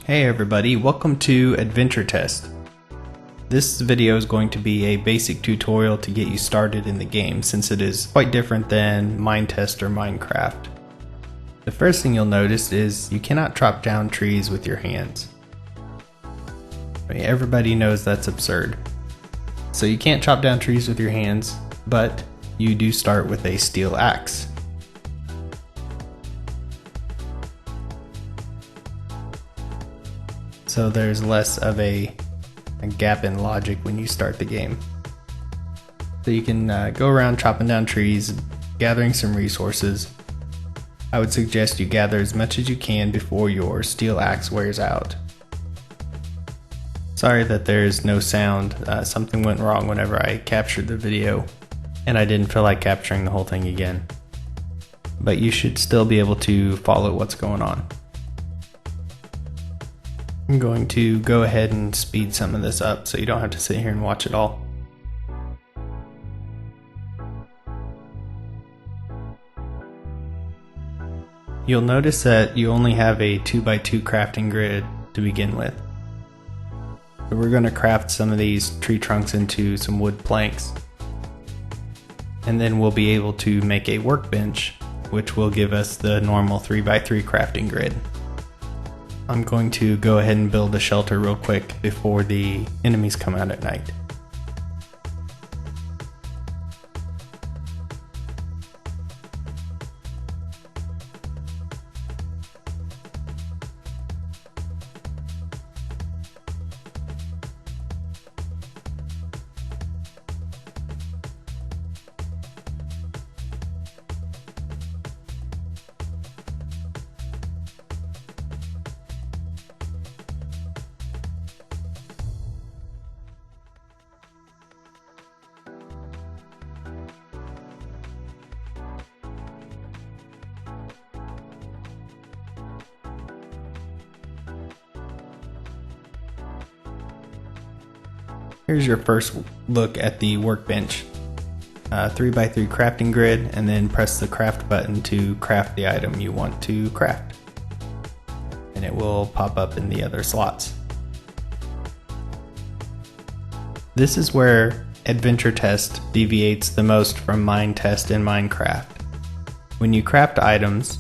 Hey everybody, welcome to Adventuretest. This video is going to be a basic tutorial to get you started in the game since it is quite different than Minetest or Minecraft. The first thing you'll notice is you cannot chop down trees with your hands. I mean, everybody knows that's absurd. So you can't chop down trees with your hands, but you do start with a steel axe. So there's less of a gap in logic when you start the game. So you can go around chopping down trees, gathering some resources. I would suggest you gather as much as you can before your steel axe wears out. Sorry that there's no sound, something went wrong whenever I captured the video and I didn't feel like capturing the whole thing again. But you should still be able to follow what's going on. I'm going to go ahead and speed some of this up so you don't have to sit here and watch it all. You'll notice that you only have a 2x2 crafting grid to begin with. So we're going to craft some of these tree trunks into some wood planks. And then we'll be able to make a workbench, which will give us the normal 3x3 crafting grid. I'm going to go ahead and build a shelter real quick before the enemies come out at night. Here's your first look at the workbench. 3x3 crafting grid, and then press the craft button to craft the item you want to craft. And it will pop up in the other slots. This is where Adventuretest deviates the most from Minetest and Minecraft. When you craft items,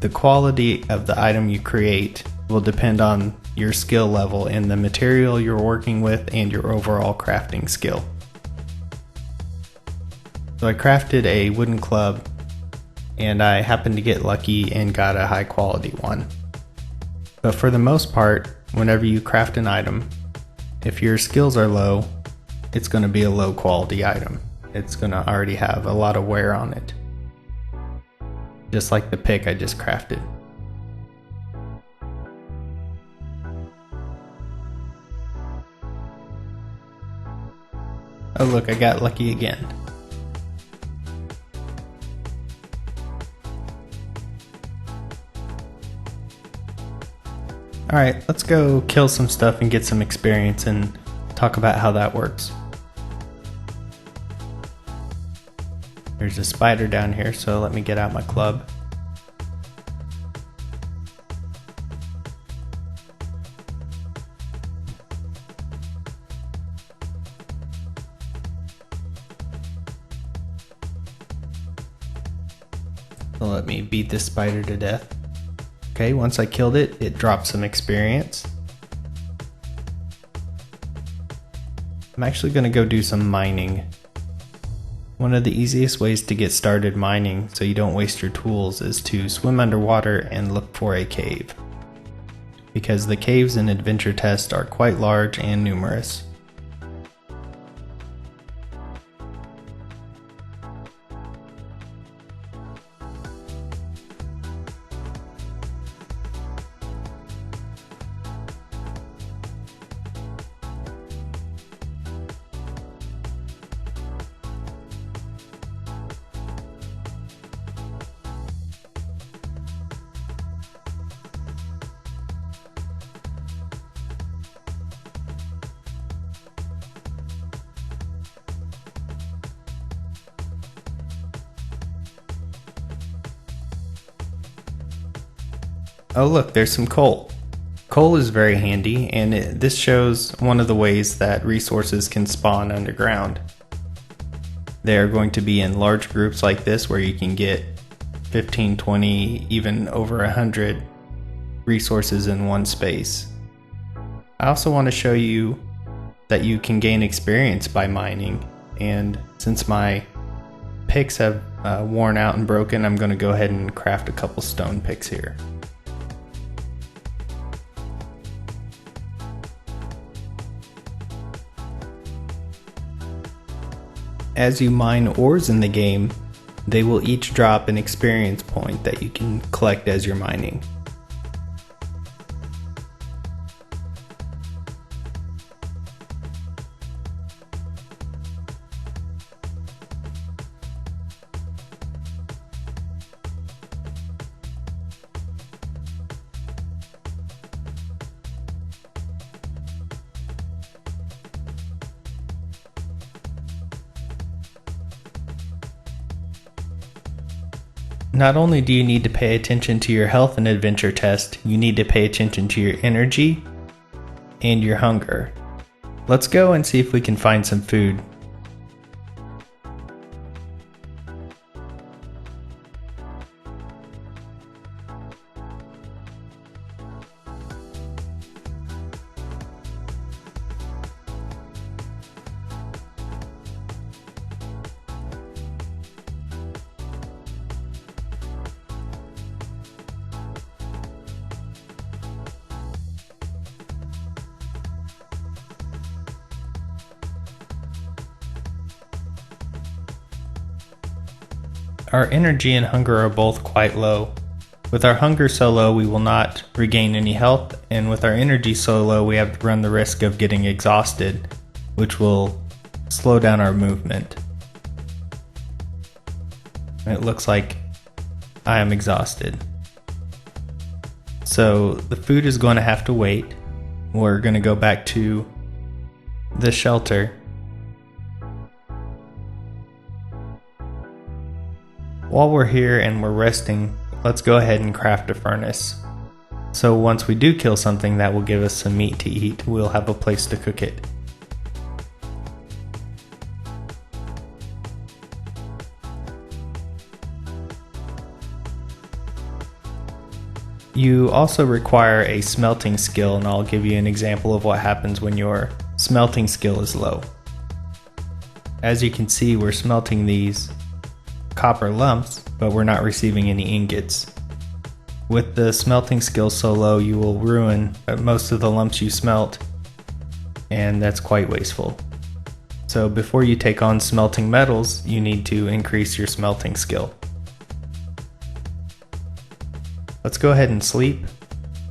the quality of the item you create will depend on your skill level in the material you're working with and your overall crafting skill. So I crafted a wooden club and I happened to get lucky and got a high quality one. But for the most part, whenever you craft an item, if your skills are low, it's going to be a low quality item. It's going to already have a lot of wear on it. Just like the pick I just crafted. Oh look, I got lucky again. Alright, let's go kill some stuff and get some experience and talk about how that works. There's a spider down here, so let me get out my club. So let me beat this spider to death. Okay, once I killed it, it dropped some experience. I'm actually going to go do some mining. One of the easiest ways to get started mining so you don't waste your tools is to swim underwater and look for a cave. Because the caves in Adventuretest are quite large and numerous. Oh look, there's some coal. Coal is very handy, and this shows one of the ways that resources can spawn underground. They are going to be in large groups like this where you can get 15, 20, even over 100 resources in one space. I also want to show you that you can gain experience by mining, and since my picks have worn out and broken, I'm going to go ahead and craft a couple stone picks here. As you mine ores in the game, they will each drop an experience point that you can collect as you're mining. Not only do you need to pay attention to your health in Adventuretest, you need to pay attention to your energy and your hunger. Let's go and see if we can find some food. Our energy and hunger are both quite low. With our hunger so low, we will not regain any health, and with our energy so low, we have to run the risk of getting exhausted, which will slow down our movement. It looks like I am exhausted. So the food is going to have to wait. We're going to go back to the shelter. While we're here and we're resting, let's go ahead and craft a furnace. So once we do kill something that will give us some meat to eat, we'll have a place to cook it. You also require a smelting skill, and I'll give you an example of what happens when your smelting skill is low. As you can see, we're smelting these copper lumps, but we're not receiving any ingots. With the smelting skill so low, you will ruin most of the lumps you smelt, and that's quite wasteful. So before you take on smelting metals, you need to increase your smelting skill. Let's go ahead and sleep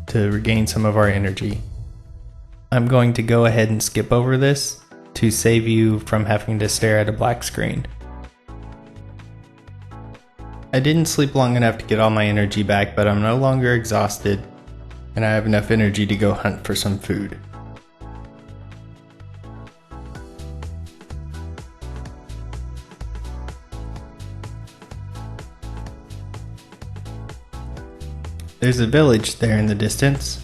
to regain some of our energy. I'm going to go ahead and skip over this to save you from having to stare at a black screen. I didn't sleep long enough to get all my energy back, but I'm no longer exhausted, and I have enough energy to go hunt for some food. There's a village there in the distance.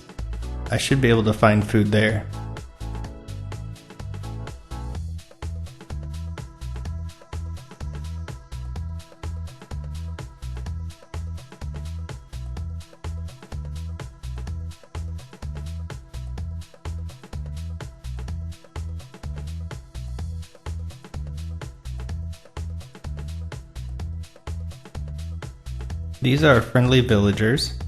I should be able to find food there. These are friendly villagers.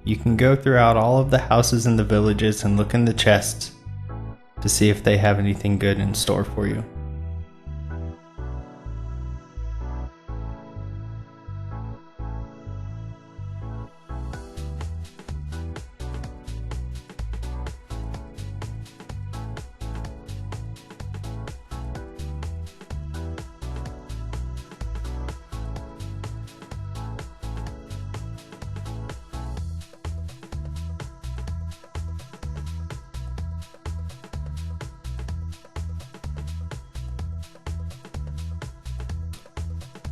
You can go throughout all of the houses in the villages and look in the chests to see if they have anything good in store for you.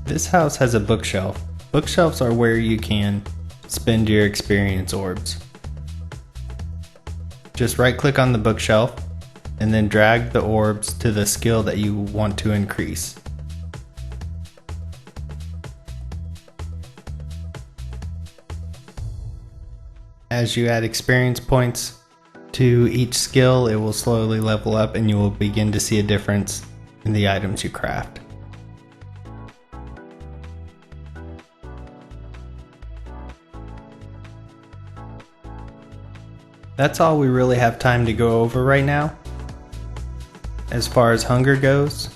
This house has a bookshelf. Bookshelves are where you can spend your experience orbs. Just right click on the bookshelf and then drag the orbs to the skill that you want to increase. As you add experience points to each skill, it will slowly level up and you will begin to see a difference in the items you craft. That's all we really have time to go over right now. As far as hunger goes,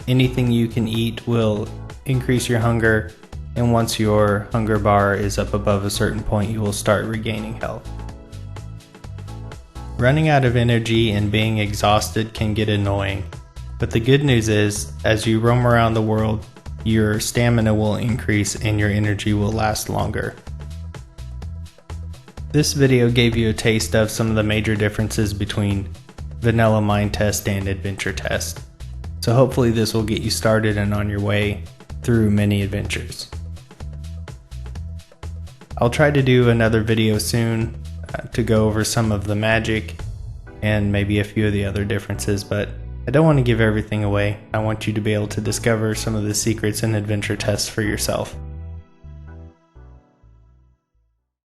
anything you can eat will increase your hunger, and once your hunger bar is up above a certain point, you will start regaining health. Running out of energy and being exhausted can get annoying, but the good news is, as you roam around the world, your stamina will increase and your energy will last longer. This video gave you a taste of some of the major differences between vanilla Minetest and Adventuretest, so hopefully this will get you started and on your way through many adventures. I'll try to do another video soon to go over some of the magic and maybe a few of the other differences, but I don't want to give everything away. I want you to be able to discover some of the secrets in Adventuretest for yourself.